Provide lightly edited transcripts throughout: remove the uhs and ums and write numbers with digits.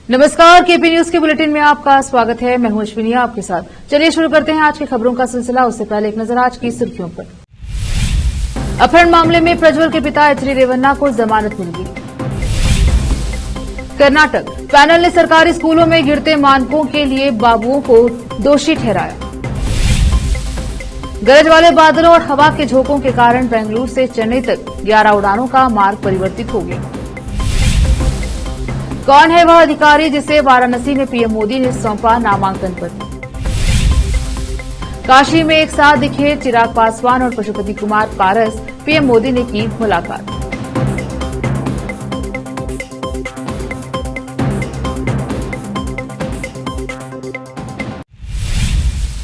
नमस्कार, KP news के bulletin में आपका स्वागत है। मैं हूं अश्विनी आपके साथ। चलिए शुरू करते हैं आज की खबरों का सिलसिला। उससे पहले एक नजर आज की सुर्खियों पर। अपहरण मामले में प्रज्वल के पिता एचडी रेवन्ना को जमानत मिल गई। कर्नाटक पैनल ने सरकारी स्कूलों में गिरते मानकों के लिए बाबुओं को दोषी ठहराया। गरज वाले बादलों और हवा के झोंकों के कारण बेंगलुरु से चेन्नई तक 11 उड़ानों का मार्ग परिवर्तित हो गया। कौन है वह अधिकारी जिसे वाराणसी में पीएम मोदी ने सौंपा नामांकन पत्र। काशी में एक साथ दिखे चिराग पासवान और पशुपति कुमार पारस, पीएम मोदी ने की मुलाकात।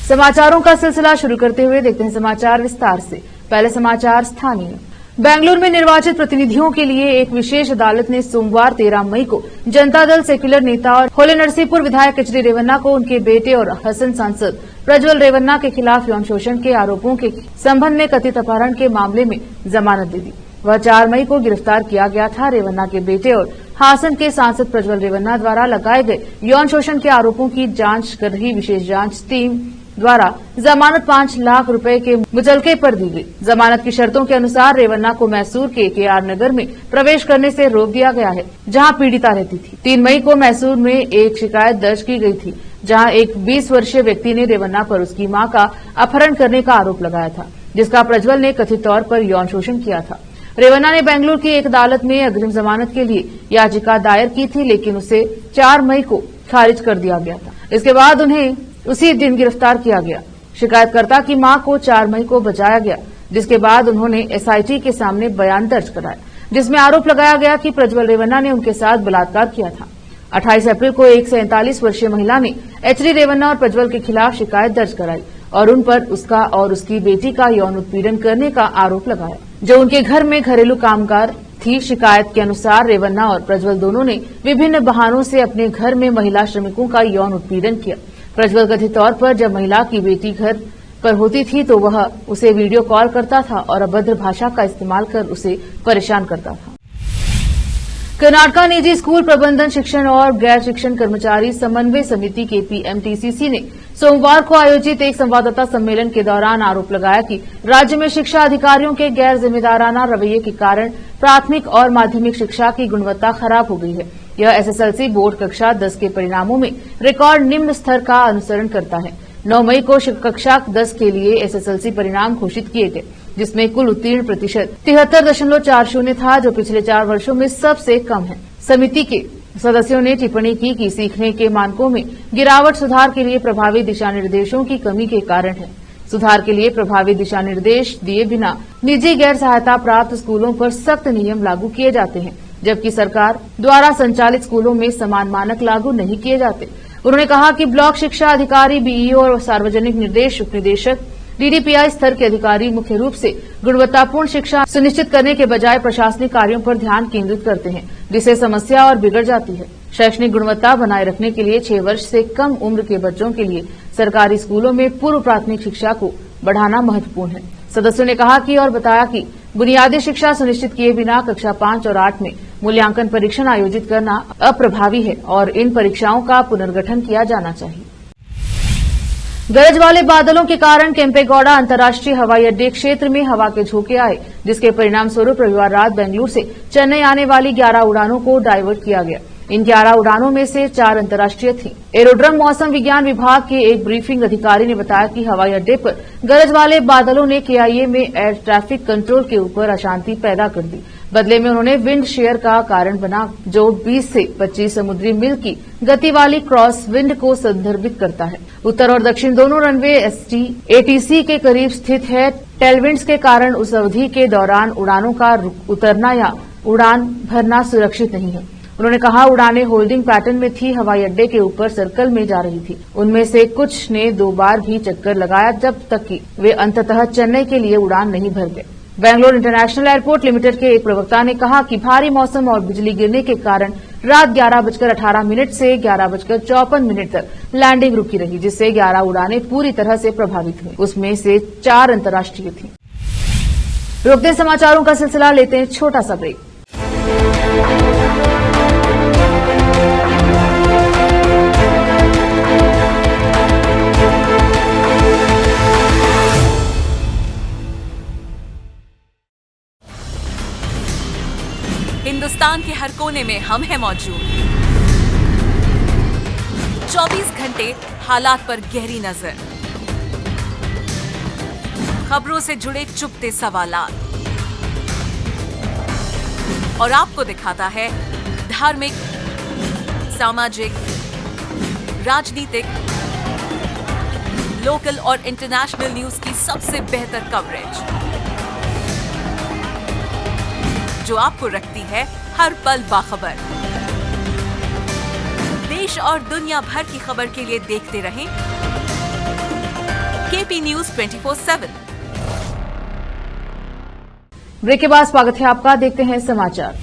समाचारों का सिलसिला शुरू करते हुए देखते हैं समाचार विस्तार से। पहले समाचार स्थानीय। बेंगलुरु में निर्वाचित प्रतिनिधियों के लिए एक विशेष अदालत ने सोमवार 13 मई को जनता दल सेक्युलर नेता और होले नरसिंहपुर विधायक एचडी रेवन्ना को उनके बेटे और हसन सांसद प्रज्वल रेवन्ना के खिलाफ यौन शोषण के आरोपों के संबंध में कथित अपहरण के मामले में जमानत दे दी। वह 4 मई को गिरफ्तार किया गया था। रेवन्ना के बेटे और हासन के सांसद प्रज्वल रेवन्ना द्वारा लगाए गए यौन शोषण के आरोपों की जांच कर रही विशेष जांच टीम द्वारा जमानत 5 लाख रुपए के मुचलके पर दी गई। जमानत की शर्तों के अनुसार रेवन्ना को मैसूर के केआर नगर में प्रवेश करने से रोक दिया गया है, जहां पीड़िता रहती थी। 3 मई को मैसूर में एक शिकायत दर्ज की गई थी, जहां एक 20 वर्षीय व्यक्ति ने रेवन्ना पर उसकी मां का अपहरण करने का आरोप लगाया था, जिसका प्रज्वल ने कथित तौर पर यौन शोषण किया था। रेवन्ना ने बेंगलुरु की एक अदालत में अग्रिम जमानत के लिए याचिका दायर की थी, लेकिन उसे 4 मई को खारिज कर दिया गया था। इसके बाद उन्हें उसी दिन गिरफ्तार किया गया। शिकायतकर्ता की मां को 4 मई को बचाया गया, जिसके बाद उन्होंने एसआईटी के सामने बयान दर्ज कराया, जिसमें आरोप लगाया गया कि प्रज्वल रेवन्ना ने उनके साथ बलात्कार किया था। 28 अप्रैल को एक 47 वर्षीय महिला ने एचडी रेवन्ना और प्रज्वल के खिलाफ शिकायत दर्ज कराई और उन पर उसका और उसकी बेटी का यौन उत्पीड़न करने का आरोप लगाया, जो उनके घर में घरेलू कामगार थी। शिकायत के अनुसार रेवन्ना और प्रज्वल दोनों ने विभिन्न बहानों से अपने घर में महिला श्रमिकों का यौन उत्पीड़न किया। प्रज्वल कथित तौर पर जब महिला की बेटी घर पर होती थी तो वह उसे वीडियो कॉल करता था और अभद्र भाषा का इस्तेमाल कर उसे परेशान करता था। कर्नाटक निजी स्कूल प्रबंधन शिक्षण और गैर शिक्षण कर्मचारी समन्वय समिति के पीएमटीसीसी ने सोमवार को आयोजित एक संवाददाता सम्मेलन के दौरान आरोप लगाया कि राज्य में शिक्षा अधिकारियों के गैर जिम्मेदाराना रवैये के कारण प्राथमिक और माध्यमिक शिक्षा की गुणवत्ता खराब हो गई है। यह एसएसएलसी बोर्ड कक्षा 10 के परिणामों में रिकॉर्ड निम्न स्तर का अनुसरण करता है। 9 मई को कक्षा 10 के लिए एसएसएलसी परिणाम घोषित किए गए, जिसमें कुल उत्तीर्ण प्रतिशत 73.40 था, जो पिछले 4 वर्षों में सबसे कम है। समिति के सदस्यों ने टिप्पणी की कि सीखने के मानकों में गिरावट सुधार के लिए प्रभावी दिशा निर्देशों की कमी के कारण है। सुधार के लिए प्रभावी दिशा निर्देश दिए बिना निजी गैर सहायता प्राप्त स्कूलों पर सख्त नियम लागू किए जाते हैं, जबकि सरकार द्वारा संचालित स्कूलों में समान मानक लागू नहीं किए जाते। उन्होंने कहा कि ब्लॉक शिक्षा अधिकारी, बीईओ और सार्वजनिक निर्देश उपनिदेशक, डीडीपीआई स्तर के अधिकारी मुख्य रूप से गुणवत्तापूर्ण शिक्षा सुनिश्चित करने के बजाय प्रशासनिक कार्यों पर ध्यान केंद्रित करते हैं, जिससे समस्या और बिगड़ जाती है। शैक्षणिक गुणवत्ता बनाए रखने के लिए 6 वर्ष से कम उम्र के बच्चों के लिए सरकारी स्कूलों में पूर्व प्राथमिक शिक्षा को बढ़ाना महत्वपूर्ण है। सदस्यों ने कहा कि और बताया कि बुनियादी शिक्षा सुनिश्चित किए बिना कक्षा 5 और 8 में मूल्यांकन परीक्षण आयोजित करना अप्रभावी है और इन परीक्षाओं का पुनर्गठन किया जाना चाहिए। गरज वाले बादलों के कारण केम्पेगौड़ा अंतर्राष्ट्रीय हवाई अड्डे क्षेत्र में हवा के झोंके आए, जिसके परिणाम स्वरूप रविवार रात बेंगलुरु से चेन्नई आने वाली 11 उड़ानों को डायवर्ट किया गया। इन 11 उड़ानों में से 4 अंतर्राष्ट्रीय थीं। एरोड्रम मौसम विज्ञान विभाग के एक ब्रीफिंग अधिकारी ने बताया कि हवाई अड्डे पर गरज वाले बादलों ने केआईए में एयर ट्रैफिक कंट्रोल के ऊपर अशांति पैदा कर दी। बदले में उन्होंने विंड शेयर का कारण बना, जो 20 से 25 समुद्री मील की गति वाली क्रॉस विंड को संदर्भित करता है। उत्तर और दक्षिण दोनों रनवे एटीसी के करीब स्थित है। टेलविंड्स के कारण उस अवधि के दौरान उड़ानों का उतरना या उड़ान भरना सुरक्षित नहीं है। उन्होंने कहा, उड़ानें होल्डिंग पैटर्न में थी, हवाई अड्डे के ऊपर सर्कल में जा रही थी। उनमें से कुछ ने 2 बार भी चक्कर लगाया, जब तक कि वे अंततः चेन्नई के लिए उड़ान नहीं भर गए। बेंगलुरु इंटरनेशनल एयरपोर्ट लिमिटेड के एक प्रवक्ता ने कहा कि भारी मौसम और बिजली गिरने के कारण रात 11:18 से 11:54 तक लैंडिंग रुकी रही, जिससे 11 उड़ानें पूरी तरह से प्रभावित हुई। उसमें से 4 अंतर्राष्ट्रीय थी। रोकते समाचारों का सिलसिला, लेते हैं छोटा सा ब्रेक। हिंदुस्तान के हर कोने में हम हैं मौजूद। 24 घंटे हालात पर गहरी नजर, खबरों से जुड़े चुपते सवालात, और आपको दिखाता है धार्मिक, सामाजिक, राजनीतिक, लोकल और इंटरनेशनल न्यूज की सबसे बेहतर कवरेज, जो आपको रखती है हर पल बाखबर। देश और दुनिया भर की खबर के लिए देखते रहें केपी न्यूज 24/7। ब्रेक के बाद स्वागत है आपका। देखते हैं समाचार।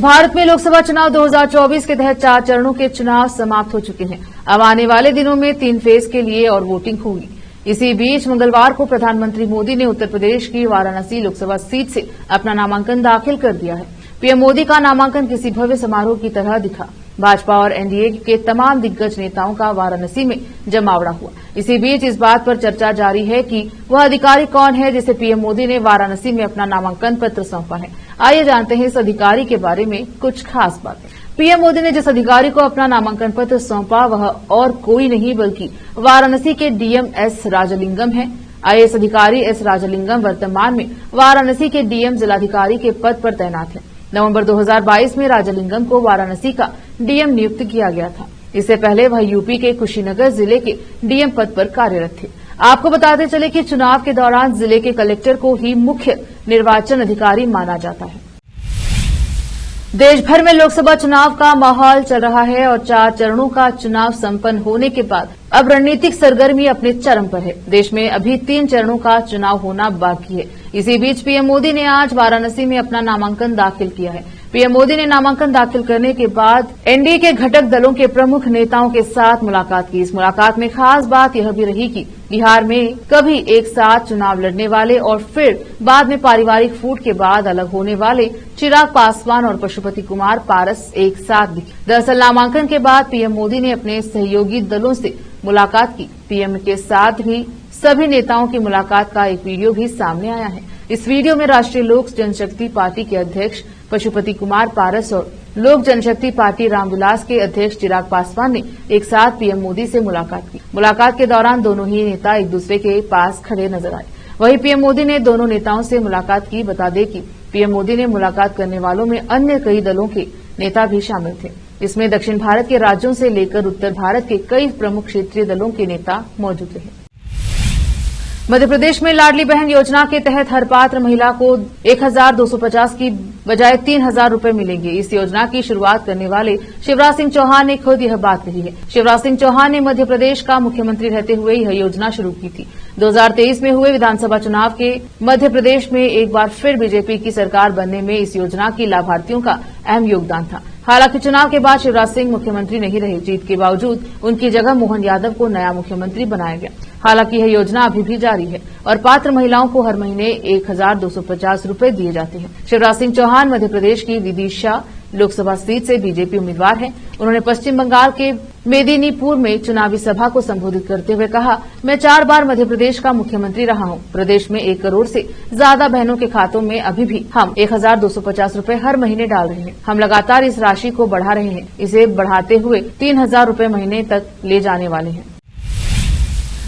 भारत में लोकसभा चुनाव 2024 के तहत 4 चरणों के चुनाव समाप्त हो चुके हैं। अब आने वाले दिनों में 3 फेज के लिए और वोटिंग होगी। इसी बीच मंगलवार को प्रधानमंत्री मोदी ने उत्तर प्रदेश की वाराणसी लोकसभा सीट से अपना नामांकन दाखिल कर दिया है। पीएम मोदी का नामांकन किसी भव्य समारोह की तरह दिखा। भाजपा और एनडीए के तमाम दिग्गज नेताओं का वाराणसी में जमावड़ा हुआ। इसी बीच इस बात पर चर्चा जारी है कि वह अधिकारी कौन है जिसे पीएम मोदी ने वाराणसी में अपना नामांकन पत्र सौंपा है। आइए जानते हैं इस अधिकारी के बारे में कुछ खास बातें। पीएम मोदी ने जिस अधिकारी को अपना नामांकन पत्र सौंपा वह और कोई नहीं बल्कि वाराणसी के डीएम एस राजलिंगम है। आईएएस अधिकारी एस राजलिंगम वर्तमान में वाराणसी के डीएम जिलाधिकारी के पद पर तैनात है। नवंबर 2022 में राजलिंगम को वाराणसी का डीएम नियुक्त किया गया था। इससे पहले वह यूपी के कुशीनगर जिले के डीएम पद पर कार्यरत थे। आपको बताते चले कि चुनाव के दौरान जिले के कलेक्टर को ही मुख्य निर्वाचन अधिकारी माना जाता है। देश भर में लोकसभा चुनाव का माहौल चल रहा है और 4 चरणों का चुनाव संपन्न होने के बाद अब रणनीतिक सरगर्मी अपने चरम पर है। देश में अभी 3 चरणों का चुनाव होना बाकी है। इसी बीच पीएम मोदी ने आज वाराणसी में अपना नामांकन दाखिल किया है। पीएम मोदी ने नामांकन दाखिल करने के बाद एनडीए के घटक दलों के प्रमुख नेताओं के साथ मुलाकात की। इस मुलाकात में खास बात यह भी रही कि बिहार में कभी एक साथ चुनाव लड़ने वाले और फिर बाद में पारिवारिक फूट के बाद अलग होने वाले चिराग पासवान और पशुपति कुमार पारस एक साथ दिखे। दरअसल नामांकन के बाद पीएम मोदी ने अपने सहयोगी दलों से मुलाकात की। पीएम के साथ भी सभी नेताओं की मुलाकात का एक वीडियो भी सामने आया है। इस वीडियो में राष्ट्रीय लोक जनशक्ति पार्टी के अध्यक्ष पशुपति कुमार पारस और लोक जनशक्ति पार्टी रामविलास के अध्यक्ष चिराग पासवान ने एक साथ पीएम मोदी से मुलाकात की। मुलाकात के दौरान दोनों ही नेता एक दूसरे के पास खड़े नजर आए। वहीं पीएम मोदी ने दोनों नेताओं से मुलाकात की। बता दें कि पीएम मोदी ने मुलाकात करने वालों में अन्य कई दलों के नेता भी शामिल थे। इसमें दक्षिण भारत के राज्यों से लेकर उत्तर भारत के कई प्रमुख क्षेत्रीय दलों के नेता मौजूद रहे। मध्य प्रदेश में लाडली बहन योजना के तहत हर पात्र महिला को 1250 की बजाय 3000 रूपये मिलेंगे। इस योजना की शुरुआत करने वाले शिवराज सिंह चौहान ने खुद यह बात कही है। शिवराज सिंह चौहान ने मध्य प्रदेश का मुख्यमंत्री रहते हुए यह योजना शुरू की थी। 2023 में हुए विधानसभा चुनाव के मध्य प्रदेश में एक बार फिर बीजेपी की सरकार बनने में इस योजना की लाभार्थियों का अहम योगदान था। हालांकि चुनाव के बाद शिवराज सिंह मुख्यमंत्री नहीं रहे। जीत के बावजूद उनकी जगह मोहन यादव को नया मुख्यमंत्री बनाया गया। हालांकि यह योजना अभी भी जारी है और पात्र महिलाओं को हर महीने 1250 रूपये दिए जाते हैं। शिवराज सिंह चौहान मध्य प्रदेश की विदिशा लोकसभा सीट से बीजेपी उम्मीदवार हैं। उन्होंने पश्चिम बंगाल के मेदिनीपुर में चुनावी सभा को संबोधित करते हुए कहा, मैं 4 बार मध्य प्रदेश का मुख्यमंत्री रहा हूं। प्रदेश में 1 करोड़ से ज्यादा बहनों के खातों में अभी भी हम 1250 रूपये हर महीने डाल रहे हैं। हम लगातार इस राशि को बढ़ा रहे हैं। इसे बढ़ाते हुए 3000 रूपये महीने तक ले जाने वाले हैं।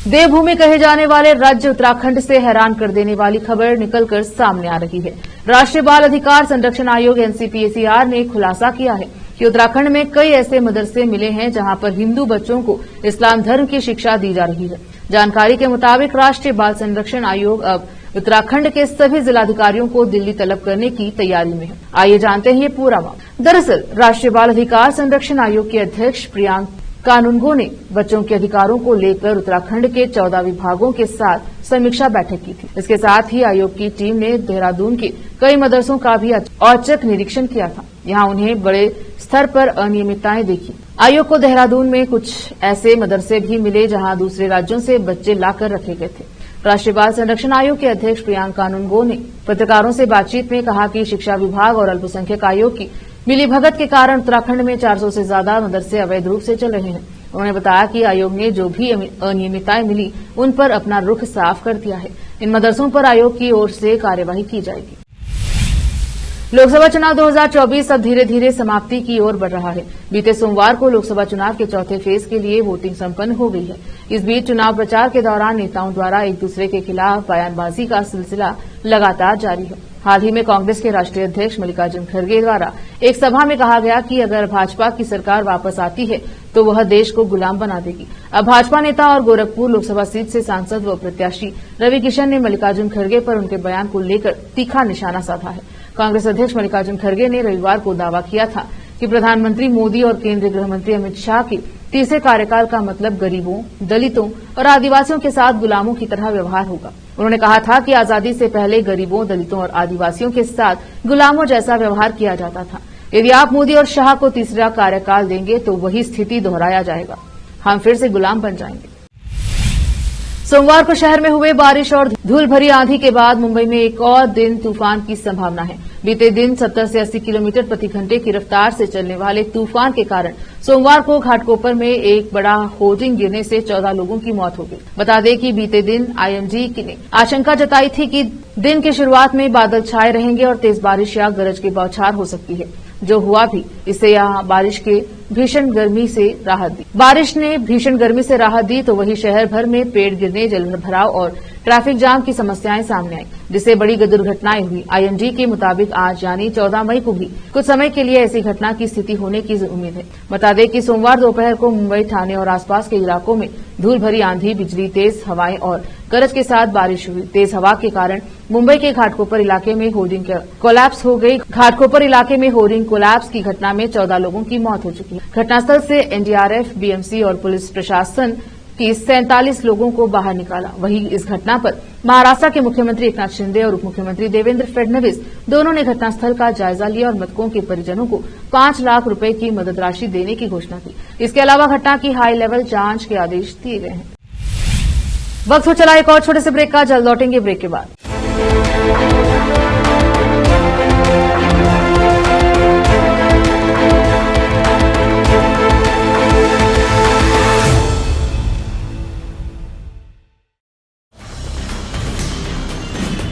देवभूमि कहे जाने वाले राज्य उत्तराखंड से हैरान कर देने वाली खबर निकलकर सामने आ रही है। राष्ट्रीय बाल अधिकार संरक्षण आयोग एनसीपीसीआर ने खुलासा किया है कि उत्तराखंड में कई ऐसे मदरसे मिले हैं जहां पर हिंदू बच्चों को इस्लाम धर्म की शिक्षा दी जा रही है। जानकारी के मुताबिक राष्ट्रीय बाल संरक्षण आयोग अब उत्तराखंड के सभी जिलाधिकारियों को दिल्ली तलब करने की तैयारी में है। आइए जानते हैं ये पूरा मामला। दरअसल राष्ट्रीय बाल अधिकार संरक्षण आयोग के अध्यक्ष प्रियांक कानूनगो ने बच्चों के अधिकारों को लेकर उत्तराखंड के 14 विभागों के साथ समीक्षा बैठक की थी। इसके साथ ही आयोग की टीम ने देहरादून के कई मदरसों का भी औचक निरीक्षण किया था। यहां उन्हें बड़े स्तर पर अनियमितताएं देखी। आयोग को देहरादून में कुछ ऐसे मदरसे भी मिले जहां दूसरे राज्यों से बच्चे लाकर रखे गए थे। राष्ट्रीय बाल संरक्षण आयोग के अध्यक्ष प्रियांक कानूनगो ने पत्रकारों से बातचीत में कहा कि शिक्षा विभाग और अल्पसंख्यक आयोग की मिलीभगत के कारण उत्तराखंड में 400 से ज्यादा मदरसे अवैध रूप से चल रहे हैं। उन्होंने बताया कि आयोग ने जो भी अनियमितताएं मिली उन पर अपना रुख साफ कर दिया है। इन मदरसों पर आयोग की ओर से कार्यवाही की जाएगी। लोकसभा चुनाव 2024 अब धीरे धीरे समाप्ति की ओर बढ़ रहा है। बीते सोमवार को लोकसभा चुनाव के चौथे फेज के लिए वोटिंग संपन्न हो गई है। इस बीच चुनाव प्रचार के दौरान नेताओं द्वारा एक दूसरे के खिलाफ बयानबाजी का सिलसिला लगातार जारी है। हाल ही में कांग्रेस के राष्ट्रीय अध्यक्ष मल्लिकार्जुन खड़गे द्वारा एक सभा में कहा गया कि अगर भाजपा की सरकार वापस आती है तो वह देश को गुलाम बना देगी। अब भाजपा नेता और गोरखपुर लोकसभा सीट से सांसद व प्रत्याशी रवि किशन ने मल्लिकार्जुन खड़गे पर उनके बयान को लेकर तीखा निशाना साधा है। कांग्रेस अध्यक्ष मल्लिकार्जुन खड़गे ने रविवार को दावा किया था कि प्रधानमंत्री मोदी और केंद्रीय गृह मंत्री अमित शाह के तीसरे कार्यकाल का मतलब गरीबों, दलितों और आदिवासियों के साथ गुलामों की तरह व्यवहार होगा। उन्होंने कहा था कि आजादी से पहले गरीबों, दलितों और आदिवासियों के साथ गुलामों जैसा व्यवहार किया जाता था। यदि आप मोदी और शाह को तीसरा कार्यकाल देंगे तो वही स्थिति दोहराया जाएगा, हम फिर से गुलाम बन जाएंगे। सोमवार को शहर में हुए बारिश और धूल भरी आंधी के बाद मुंबई में एक और दिन तूफान की संभावना है। बीते दिन 70 से 80 किलोमीटर प्रति घंटे की रफ्तार से चलने वाले तूफान के कारण सोमवार को घाटकोपर में एक बड़ा होर्डिंग गिरने से 14 लोगों की मौत हो गई। बता दें कि बीते दिन आईएमडी ने आशंका जताई थी कि दिन की शुरुआत में बादल छाए रहेंगे और तेज बारिश या गरज की बौछार हो सकती है, जो हुआ भी। इससे यहां बारिश ने भीषण गर्मी से राहत दी तो वहीं शहर भर में पेड़ गिरने, जलभराव और ट्रैफिक जाम की समस्याएं सामने आई, जिससे बड़ी दुर्घटनाएं हुई। आईएमडी के मुताबिक आज यानी 14 मई को भी कुछ समय के लिए ऐसी घटना की स्थिति होने की उम्मीद है। बता दें कि सोमवार दोपहर को मुंबई, ठाणे और आसपास के इलाकों में धूल भरी आंधी, बिजली, तेज हवाएं और गरज के साथ बारिश हुई। तेज हवा के कारण मुंबई के घाटकोपर इलाके में होर्डिंग कोलैप्स हो गई। घाटकोपर इलाके में होर्डिंग कोलैप्स की घटना में 14 लोगों की मौत हो चुकी है। घटनास्थल से एनडीआरएफ, बीएमसी और पुलिस प्रशासन की 47 लोगों को बाहर निकाला। वहीं इस घटना पर महाराष्ट्र के मुख्यमंत्री एकनाथ शिंदे और उप मुख्यमंत्री देवेंद्र फडणवीस दोनों ने घटनास्थल का जायजा लिया और मृतकों के परिजनों को 5 लाख रुपए की मदद राशि देने की घोषणा की। इसके अलावा घटना की हाई लेवल जांच के आदेश दिए गए हैं। वक्त हो चला एक और छोटे से ब्रेक का, जल्द लौटेंगे ब्रेक के बाद।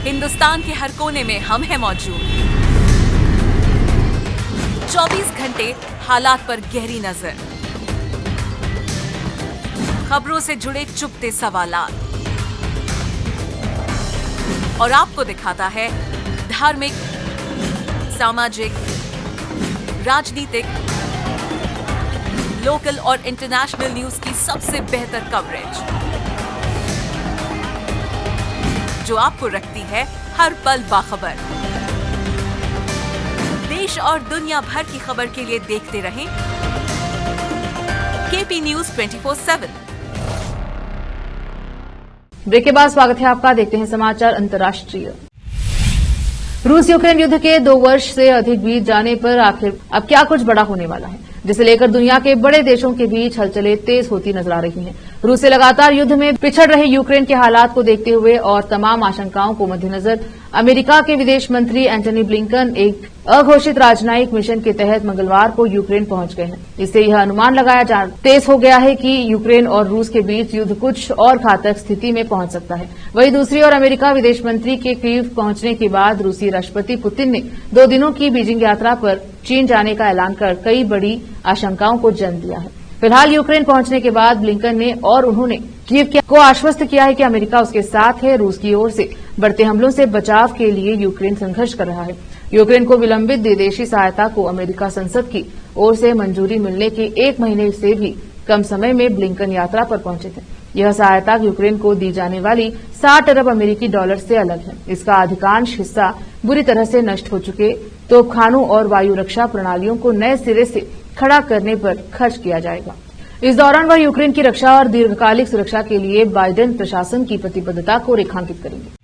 हिंदुस्तान के हर कोने में हम हैं मौजूद। 24 घंटे हालात पर गहरी नजर, खबरों से जुड़े चुपते सवालात और आपको दिखाता है धार्मिक, सामाजिक, राजनीतिक, लोकल और इंटरनेशनल न्यूज की सबसे बेहतर कवरेज, जो आपको रखती है हर पल बाखबर। देश और दुनिया भर की खबर के लिए देखते रहें केपी न्यूज 24/7। ब्रेक के बाद स्वागत है आपका। देखते हैं समाचार अंतर्राष्ट्रीय। रूस यूक्रेन युद्ध के 2 वर्ष से अधिक बीत जाने पर आखिर अब क्या कुछ बड़ा होने वाला है, जिसे लेकर दुनिया के बड़े देशों के बीच हलचलें तेज होती नजर आ रही हैं। रूस से लगातार युद्ध में पिछड़ रहे यूक्रेन के हालात को देखते हुए और तमाम आशंकाओं को मद्देनजर अमेरिका के विदेश मंत्री एंटनी ब्लिंकन एक अघोषित राजनयिक मिशन के तहत मंगलवार को यूक्रेन पहुंच गए हैं। इससे यह अनुमान लगाया तेज हो गया है कि यूक्रेन और रूस के बीच युद्ध कुछ और घातक स्थिति में पहुंच सकता है। वहीं दूसरी ओर अमेरिका विदेश मंत्री के कीव पहुंचने के बाद रूसी राष्ट्रपति पुतिन ने 2 दिनों की बीजिंग यात्रा पर चीन जाने का ऐलान कर कई बड़ी आशंकाओं को जन्म दिया है। फिलहाल यूक्रेन पहुंचने के बाद ब्लिंकन ने और उन्होंने कीव को आश्वस्त किया है कि अमेरिका उसके साथ है। रूस की ओर से बढ़ते हमलों से बचाव के लिए यूक्रेन संघर्ष कर रहा है। यूक्रेन को विलंबित विदेशी सहायता को अमेरिका संसद की ओर से मंजूरी मिलने के 1 महीने से भी कम समय में ब्लिंकन यात्रा पर पहुंचे थे। यह सहायता यूक्रेन को दी जाने वाली 60 अरब अमेरिकी डॉलर से अलग है। इसका अधिकांश हिस्सा बुरी तरह से नष्ट हो चुके तोपखानों और वायु रक्षा प्रणालियों को नए सिरे से खड़ा करने पर खर्च किया जाएगा। इस दौरान वह यूक्रेन की रक्षा और दीर्घकालिक सुरक्षा के लिए बाइडेन प्रशासन की प्रतिबद्धता को रेखांकित करेंगे।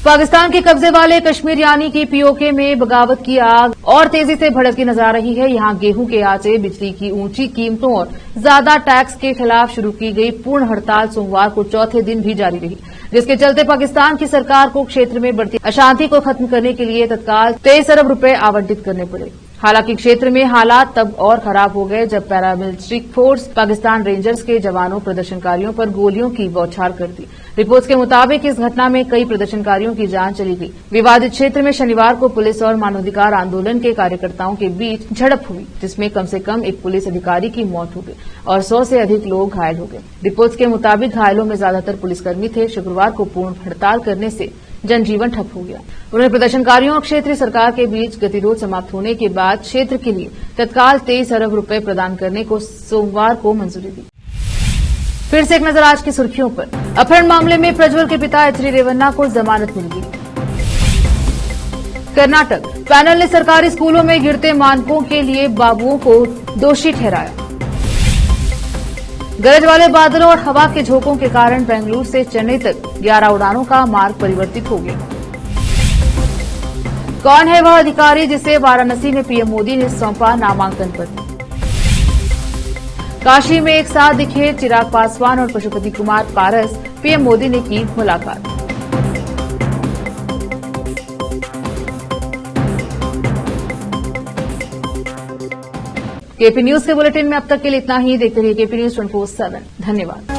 पाकिस्तान के कब्जे वाले कश्मीर यानी कि पीओके में बगावत की आग और तेजी से भड़कती नजर आ रही है। यहां गेहूं के आटे, बिजली की ऊंची कीमतों और ज्यादा टैक्स के खिलाफ शुरू की गई पूर्ण हड़ताल सोमवार को चौथे दिन भी जारी रही, जिसके चलते पाकिस्तान की सरकार को क्षेत्र में बढ़ती अशांति को खत्म करने के लिए तत्काल 23 अरब रुपए आवंटित करने पड़े। हालांकि क्षेत्र में हालात तब और खराब हो गए जब पैरामिलिट्री फोर्स पाकिस्तान रेंजर्स के जवानों प्रदर्शनकारियों पर गोलियों की बौछार कर दी। रिपोर्ट्स के मुताबिक इस घटना में कई प्रदर्शनकारियों की जान चली गई। विवादित क्षेत्र में शनिवार को पुलिस और मानवाधिकार आंदोलन के कार्यकर्ताओं के बीच झड़प हुई, जिसमें कम से कम एक पुलिस अधिकारी की मौत हो गई और 100 से अधिक लोग घायल हो गए। रिपोर्ट्स के मुताबिक घायलों में ज्यादातर पुलिसकर्मी थे। शुक्रवार को पूर्ण हड़ताल करने से जनजीवन ठप हो गया। उन्होंने प्रदर्शनकारियों और क्षेत्रीय सरकार के बीच गतिरोध समाप्त होने के बाद क्षेत्र के लिए तत्काल 23 अरब रुपए प्रदान करने को सोमवार को मंजूरी दी। फिर से एक नजर आज की सुर्खियों पर। अपहरण मामले में प्रज्वल के पिता एचडी रेवन्ना को जमानत मिल गई। कर्नाटक पैनल ने सरकारी स्कूलों में गिरते मानकों के लिए बाबुओं को दोषी ठहराया। गरज वाले बादलों और हवा के झोंकों के कारण बेंगलुरु से चेन्नई तक 11 उड़ानों का मार्ग परिवर्तित हो गया। कौन है वह अधिकारी जिसे वाराणसी में पीएम मोदी ने सौंपा नामांकन पत्र? काशी में एक साथ दिखे चिराग पासवान और पशुपति कुमार पारस, पीएम मोदी ने की मुलाकात। केपी न्यूज के बुलेटिन में अब तक के लिए इतना ही। देखते रहिए केपी न्यूज 24/7। धन्यवाद।